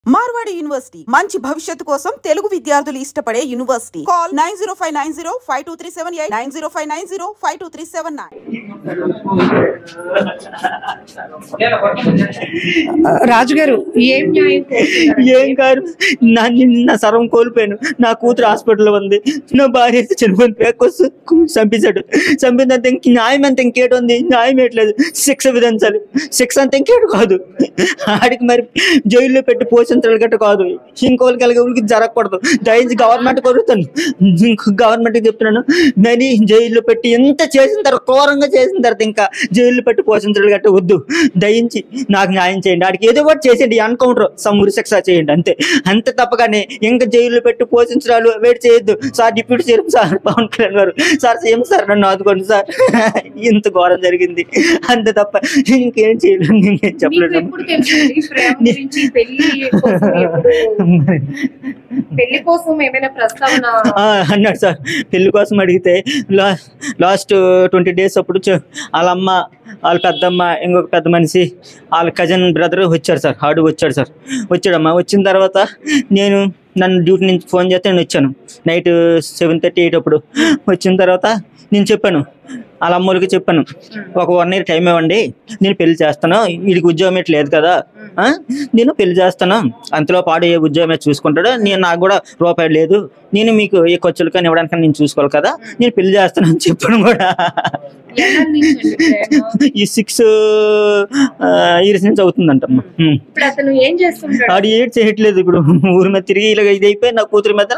Marwadi university మంచి భవిష్యత్తు కోసం తెలుగు విద్యార్థులు ఇష్టపడే యూనివర్సిటీ. కాల్ 9059052378 9059052379. రాజుగారు ఏం కాదు, నా సర్వం కోల్పోయాను. నా కూతురు హాస్పిటల్లో ఉంది, నా భార్య అయితే చనిపోయిన పేకొస్తూ చంపించాడు. చంపినంత ఇంక న్యాయం అంత ఇంకేటి ఉంది, న్యాయం ఏట్లేదు. శిక్ష విధించాలి, శిక్ష అంత ఇంకేటు కాదు. ఆడికి మరి జైల్లో పెట్టి పోషించాలి గట్ట కాదు, ఇంకోళ్ళకి ఎలాగోళ్ళకి జరగకూడదు. దయించి గవర్నమెంట్ కోరుతాను, గవర్నమెంట్కి చెప్తున్నాను, నని జైల్లో పెట్టి ఎంత చేసిన తర్వాత, క్రూరంగా చేసిన తర్వాత ఇంకా జైల్లో పెట్టి పోషించాలి గట్ట వద్దు. దయించి నాకు న్యాయం చేయండి, ఆడికి ఏదో ఒకటి చేసేయండి, ఎన్కౌంటర్ ఉరి శిక్ష చేయండి అంతే. అంతే తప్పగానే ఇంకా జైల్లో పెట్టి పోషించడాలు వెయిట్ చేయొద్దు. Sir deputy CM sir Pawan Kalyan గారు, సార్ సీఎం సార్ నన్ను ఆదుకోండి సార్, ఇంత ఘోరం జరిగింది అంతే తప్ప ఇంకేం చేయలేదు, ఇంకేం చెప్పలేదు. అన్నాడు సార్, పెళ్లి కోసం అడిగితే లాస్ట్ 20 days అప్పుడు వాళ్ళ అమ్మ, వాళ్ళ పెద్దమ్మ, ఇంకొక పెద్ద మనిషి, వాళ్ళ కజిన్ బ్రదర్ వచ్చారు సార్. ఆడు వచ్చాడు సార్, వచ్చాడమ్మా. వచ్చిన తర్వాత నన్ను డ్యూటీ నుంచి ఫోన్ చేస్తే నేను వచ్చాను. నైట్ 7:30-8 అప్పుడు వచ్చిన తర్వాత నేను చెప్పాను, వాళ్ళ అమ్మోళ్ళకి చెప్పాను, ఒక 1 year టైం ఇవ్వండి, నేను పెళ్లి చేస్తాను, వీడికి ఉద్యోగం ఎట్లా లేదు కదా, నేను పెళ్లి చేస్తాను, అంతలో పాడు ఏ ఉద్యోగమే చూసుకుంటాడు, నాకు కూడా రూపాయి లేదు, నేను మీకు ఏ ఖర్చులు కానీ ఇవ్వడానికి నేను చూసుకోవాలి కదా, నేను పెళ్లి చేస్తాను అని చెప్పాను కూడా. ఈ 6 years నుంచి అవుతుందంటమ్మా. ఆడు ఏడ్ చేయట్లేదు, ఇప్పుడు ఊరి మీద తిరిగి ఇలా ఇది అయిపోయి నా కూతురి మీద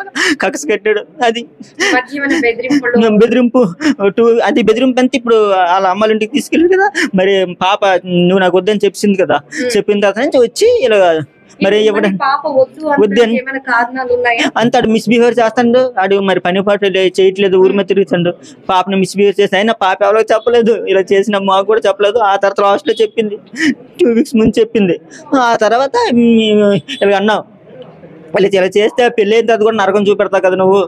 కకస కట్టాడు. అది బెదిరింపు, అది బెదిరింపు అంతే. ఇప్పుడు వాళ్ళ అమ్మాళ్ళ ఇంటికి తీసుకెళ్ళాడు కదా, మరి పాప నువ్వు నాకు వద్దని చెప్పింది కదా, చెప్పిన తర్వాత నుంచి వచ్చి ఇలా మరి వద్దని అంత ఆడు మిస్బిహేవ్ చేస్తాడు. ఆడు మరి పని పాటు చేయట్లేదు, ఊరి మీద తిరుగుతాడు. పాపను మిస్బిహేవ్ చేసి అయినా పాప ఎవరికి చెప్పలేదు, ఇలా చేసిన మాకు కూడా చెప్పలేదు. ఆ తర్వాత లాస్ట్ లో చెప్పింది, 2 weeks ముందు చెప్పింది. ఆ తర్వాత ఇలా అన్నావు, వాళ్ళు ఇలా చేస్తే పెళ్ళి అయిన తర్వాత కూడా నరకం చూపెడతావు కదా నువ్వు,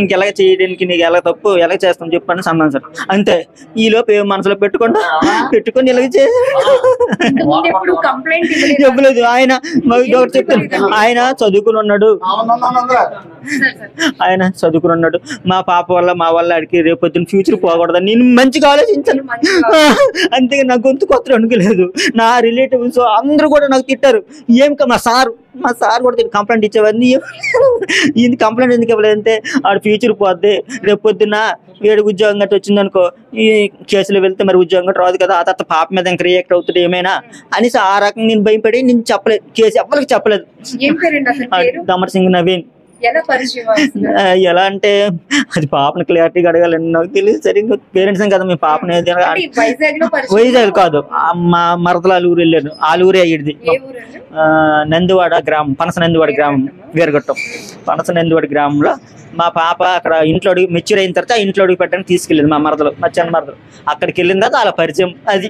ఇంకెలాగ చేయడానికి నీకు ఎలా తప్పు, ఎలా చేస్తాం చెప్పని సన్నాను సార్. అంతే, ఈ లోపు ఏం మనసులో పెట్టుకొని ఇలాగ చెప్పలేదు. ఆయన చెప్తాను, ఆయన చదువుకుని ఉన్నాడు, మా పాప వల్ల మా వల్ల ఆడికి రేపొద్దున ఫ్యూచర్ పోకూడదని నేను మంచిగా ఆలోచించాను. అంతేగా నా గొంతు కొత్త అనుకోలేదు. నా రిలేటివ్స్ అందరూ కూడా నాకు తిట్టారు. మా సార్ కూడా కంప్లైంట్ ఇచ్చేవాడిని, ఇది కంప్లైంట్ ఎందుకు ఇవ్వలేదంటే ఆడు ఫ్యూచర్ పోద్ది, రేపు పొద్దున్న ఏడు ఉద్యోగం గట్టి వచ్చిందనుకో, ఈ కేసులో వెళ్తే మరి ఉద్యోగం గట్టి రాదు కదా, ఆ తర్వాత పాప మీద ఇంకా రియాక్ట్ అవుతుంది ఏమైనా అనేసి ఆ రకంగా నేను భయపడి నేను చెప్పలేదు, కేసు ఎవరికి చెప్పలేదు. దమర్ సింగ్ నవీన్. ఎలా అంటే అది పాపను క్లారిటీగా అడగాలండి, నాకు తెలియదు సరిగ్గా. పేరెంట్స్ కదా మీ పాపని, వైజాగ్ కాదు, మా మరదల ఊరు వెళ్ళాను, ఆలూరే అయ్యేది. నందివాడ గ్రామం, పనస నందివాడ గ్రామం, వీరగొట్టం పనస నందివాడ గ్రామంలో మా పాప అక్కడ ఇంట్లో అడుగు మెచ్యూర్ అయిన తర్వాత ఇంట్లో అడుగు పెట్టడానికి తీసుకెళ్ళింది మా మరదలు, మా చిన్న మరదలు. అక్కడికి వెళ్ళిన తర్వాత అలా పరిచయం. అది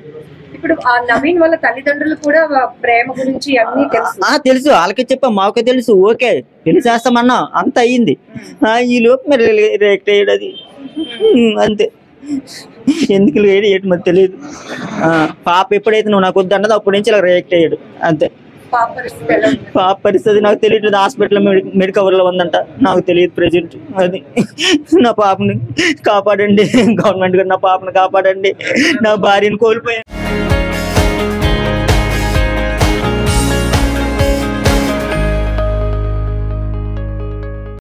ఇప్పుడు ఆ నవీన్ వాళ్ళ తల్లిదండ్రులు కూడా ప్రేమ గురించి అన్ని తెలుసు, వాళ్ళకి చెప్పా, మాకు తెలుసు. ఓకే పెళ్లి చేస్తామన్నా, అంత అయ్యింది. ఈ లోపు మరి రియాక్ట్ అయ్యాడు. అది అంతే, ఎందుకు ఏడు మరి తెలియదు. పాప ఎప్పుడైతే నువ్వు నాకు వద్దు అన్నదో అప్పటి నుంచి ఇలా రియాక్ట్ అయ్యాడు. అంతే. పాప పరిస్థితి నాకు తెలియట్లేదు, హాస్పిటల్ మెడికవర్ లో ఉందంట, నాకు తెలియదు ప్రెజెంట్. అది నా పాపని కాపాడండి, గవర్నమెంట్ గారు నా పాపని కాపాడండి, నా భార్యను కోల్పోయాను.